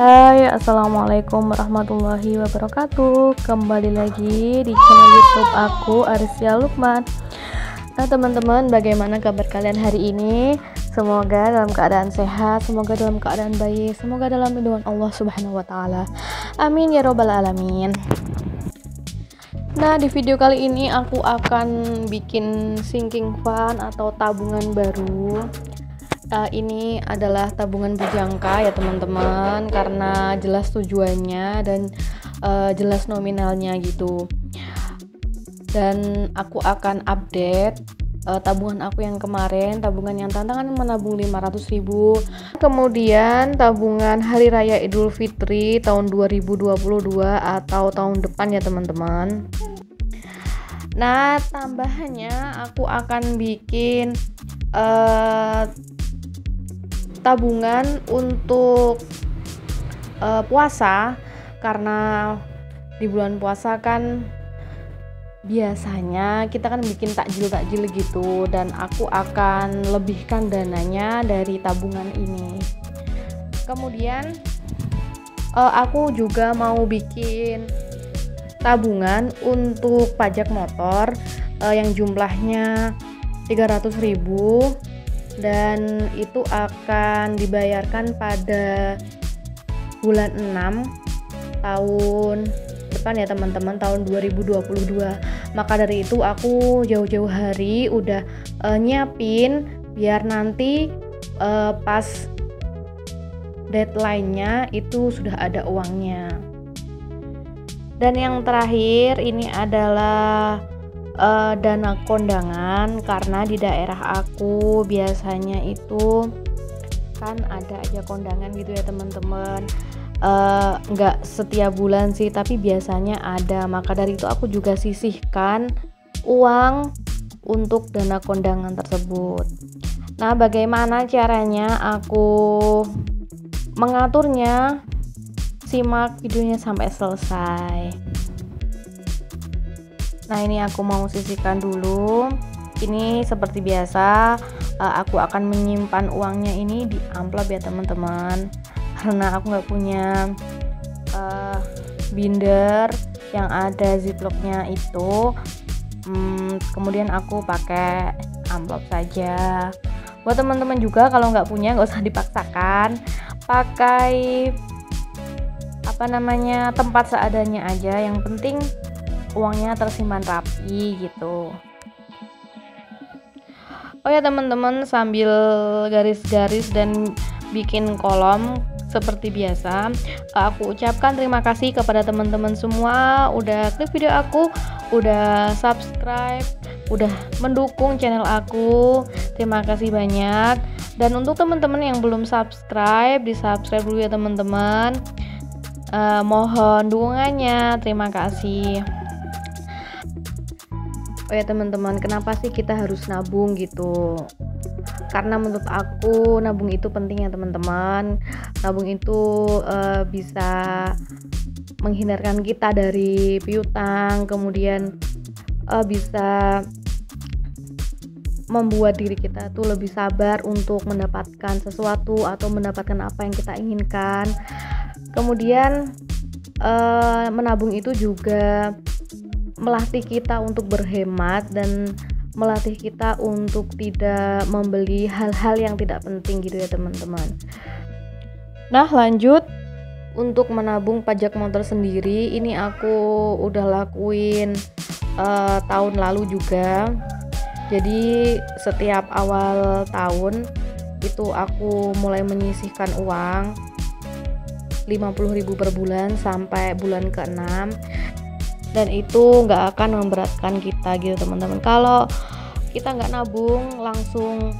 Hai, assalamualaikum warahmatullahi wabarakatuh. Kembali lagi di channel YouTube aku, Arisya Lukman. Nah teman-teman, bagaimana kabar kalian hari ini? Semoga dalam keadaan sehat, semoga dalam keadaan baik, semoga dalam lindungan Allah Subhanahu wa Ta'ala. Amin ya Robbal 'Alamin. Nah, di video kali ini aku akan bikin sinking fund atau tabungan baru. Ini adalah tabungan bujangka ya teman-teman, karena jelas tujuannya dan jelas nominalnya gitu. Dan aku akan update tabungan aku yang kemarin, tabungan yang tantangan menabung 500.000, kemudian tabungan Hari Raya Idul Fitri tahun 2022 atau tahun depan ya teman-teman. Nah, tambahannya aku akan bikin tabungan untuk puasa, karena di bulan puasa kan biasanya kita kan bikin takjil gitu, dan aku akan lebihkan dananya dari tabungan ini. Kemudian aku juga mau bikin tabungan untuk pajak motor yang jumlahnya 300.000, dan itu akan dibayarkan pada bulan 6 tahun depan ya teman-teman, tahun 2022. Maka dari itu aku jauh-jauh hari udah nyiapin biar nanti pas deadline-nya itu sudah ada uangnya. Dan yang terakhir ini adalah dana kondangan, karena di daerah aku biasanya itu kan ada aja kondangan gitu ya teman-teman. Nggak setiap bulan sih, tapi biasanya ada. Maka dari itu aku juga sisihkan uang untuk dana kondangan tersebut. Nah, bagaimana caranya aku mengaturnya? Simak videonya sampai selesai. Nah, ini aku mau sisihkan dulu. Ini seperti biasa, aku akan menyimpan uangnya ini di amplop ya teman-teman, karena aku nggak punya binder yang ada ziplocknya itu. Kemudian aku pakai amplop saja. Buat teman-teman juga kalau nggak punya nggak usah dipaksakan, pakai tempat seadanya aja. Yang penting uangnya tersimpan rapi gitu. Oh ya teman-teman, sambil garis-garis dan bikin kolom seperti biasa, aku ucapkan terima kasih kepada teman-teman semua udah klik video aku, udah subscribe, udah mendukung channel aku. Terima kasih banyak. Dan untuk teman-teman yang belum subscribe, di subscribe dulu ya teman-teman. Mohon dukungannya, terima kasih. Oh ya teman-teman, kenapa sih kita harus nabung gitu? Karena menurut aku nabung itu penting ya teman-teman. Nabung itu bisa menghindarkan kita dari piutang, kemudian bisa membuat diri kita tuh lebih sabar untuk mendapatkan sesuatu atau mendapatkan apa yang kita inginkan. Kemudian menabung itu juga melatih kita untuk berhemat dan melatih kita untuk tidak membeli hal-hal yang tidak penting gitu ya teman-teman. Nah, lanjut untuk menabung pajak motor sendiri, ini aku udah lakuin tahun lalu juga. Jadi setiap awal tahun itu aku mulai menyisihkan uang 50.000 per bulan sampai bulan ke-6, dan itu nggak akan memberatkan kita gitu teman-teman. Kalau kita nggak nabung langsung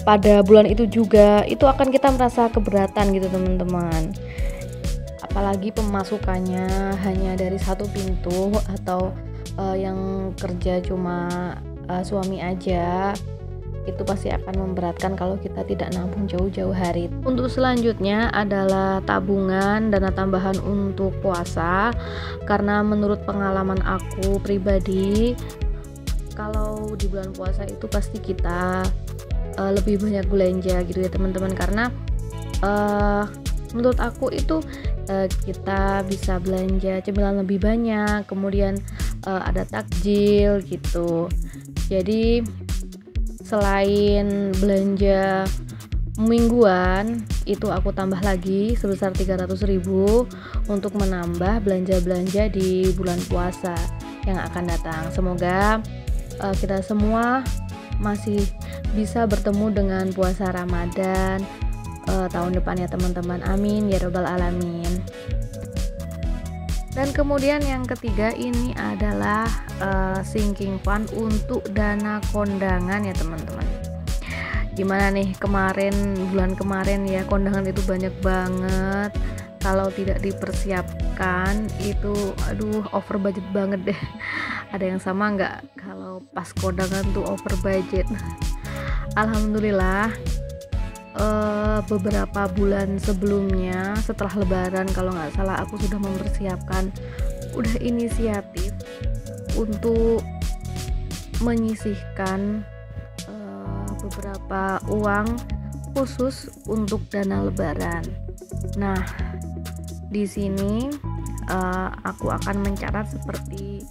pada bulan itu juga, itu akan kita merasa keberatan gitu teman-teman. Apalagi pemasukannya hanya dari satu pintu atau yang kerja cuma suami aja, itu pasti akan memberatkan kalau kita tidak nabung jauh-jauh hari. Untuk selanjutnya adalah tabungan dana tambahan untuk puasa, karena menurut pengalaman aku pribadi, kalau di bulan puasa itu pasti kita lebih banyak belanja gitu ya teman-teman, karena menurut aku itu kita bisa belanja cemilan lebih banyak, kemudian ada takjil gitu. Jadi selain belanja mingguan itu aku tambah lagi sebesar 300.000 untuk menambah belanja-belanja di bulan puasa yang akan datang. Semoga kita semua masih bisa bertemu dengan puasa Ramadan tahun depan ya teman-teman, amin ya robbal alamin. Dan kemudian yang ketiga ini adalah sinking fund untuk dana kondangan ya teman-teman. Gimana nih bulan kemarin ya, kondangan itu banyak banget. Kalau tidak dipersiapkan itu over budget banget deh. Ada yang sama nggak kalau pas kondangan tuh over budget? Alhamdulillah beberapa bulan sebelumnya setelah lebaran kalau nggak salah aku sudah mempersiapkan, udah inisiatif untuk menyisihkan beberapa uang khusus untuk dana lebaran. Nah, di sini aku akan mencatat seperti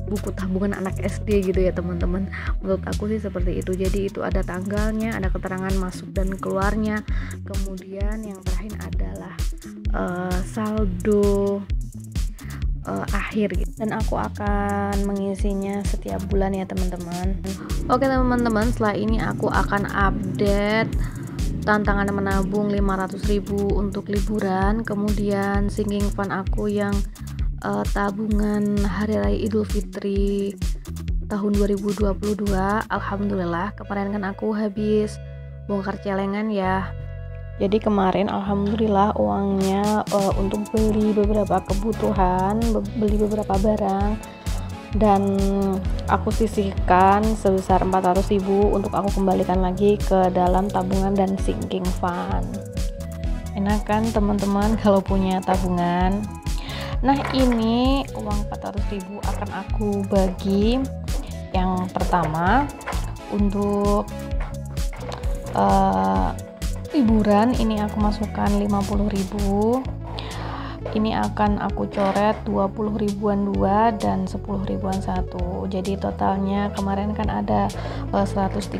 buku tabungan anak SD gitu ya teman-teman. Menurut aku sih seperti itu. Jadi itu ada tanggalnya, ada keterangan masuk dan keluarnya. Kemudian yang terakhir adalah saldo akhir gitu. Dan aku akan mengisinya setiap bulan ya teman-teman. Oke teman-teman, setelah ini aku akan update tantangan menabung 500.000 untuk liburan, kemudian sinking fund aku yang tabungan hari raya Idul Fitri tahun 2022. Alhamdulillah kemarin kan aku habis bongkar celengan ya. Jadi kemarin alhamdulillah uangnya untuk beli beberapa kebutuhan, beli beberapa barang, dan aku sisihkan sebesar 400.000 untuk aku kembalikan lagi ke dalam tabungan dan sinking fund. Enak kan teman-teman kalau punya tabungan. Nah, ini uang 400.000 akan aku bagi. Yang pertama untuk liburan ini aku masukkan 50.000. Ini akan aku coret 20 ribuan 2 dan 10 ribuan 1. Jadi totalnya kemarin kan ada 135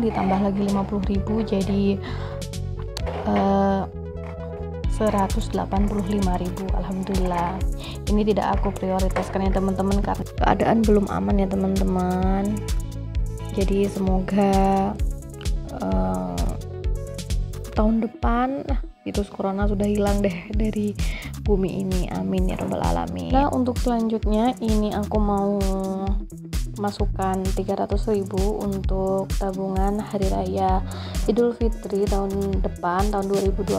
ditambah lagi 50.000 jadi 185.000. Alhamdulillah. Ini tidak aku prioritaskan ya teman-teman karena keadaan belum aman ya teman-teman. Jadi semoga tahun depan virus corona sudah hilang deh dari bumi ini, amin ya robbal alamin. Nah, untuk selanjutnya ini aku mau masukkan 300.000 untuk tabungan hari raya Idul Fitri tahun depan, tahun 2022.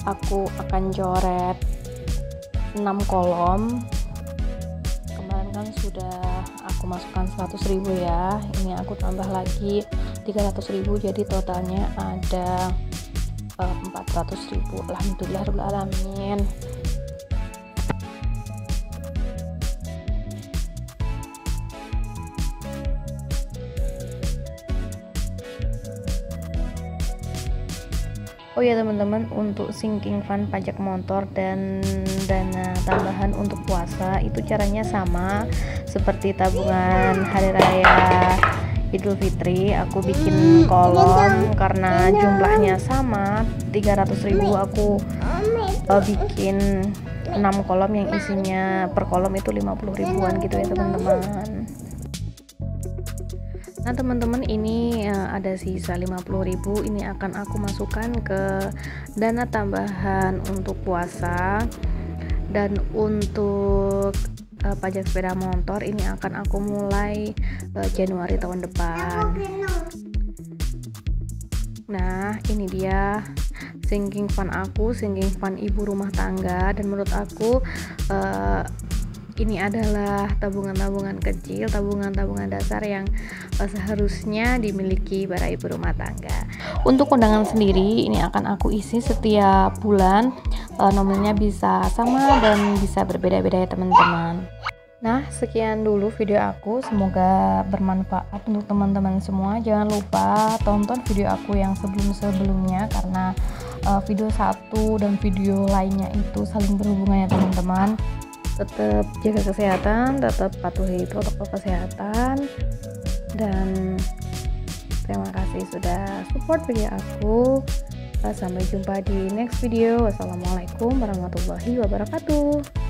Aku akan coret 6 kolom. Kemarin kan sudah aku masukkan 100.000 ya, ini aku tambah lagi 300.000 jadi totalnya ada 400.000. Alhamdulillah rabbil alamin. Oh ya teman-teman, untuk sinking fund pajak motor dan dana tambahan untuk puasa itu caranya sama seperti tabungan hari raya Idul Fitri. Aku bikin kolom karena jumlahnya sama 300.000, aku bikin 6 kolom yang isinya per kolom itu 50 ribuan gitu ya teman-teman. Nah teman-teman, ini ada sisa 50.000, ini akan aku masukkan ke dana tambahan untuk puasa. Dan untuk pajak sepeda motor ini akan aku mulai Januari tahun depan. Nah, ini dia sinking fund aku, sinking fund ibu rumah tangga, dan menurut aku ini adalah tabungan-tabungan kecil, tabungan-tabungan dasar yang seharusnya dimiliki para ibu rumah tangga. Untuk kondangan sendiri ini akan aku isi setiap bulan, nominalnya bisa sama dan bisa berbeda-beda ya teman-teman. Nah, sekian dulu video aku, semoga bermanfaat untuk teman-teman semua. Jangan lupa tonton video aku yang sebelum-sebelumnya, karena video satu dan video lainnya itu saling berhubungan ya teman-teman. Tetap jaga kesehatan, tetap patuhi protokol kesehatan, dan terima kasih sudah support video aku. Sampai jumpa di next video. Wassalamualaikum warahmatullahi wabarakatuh.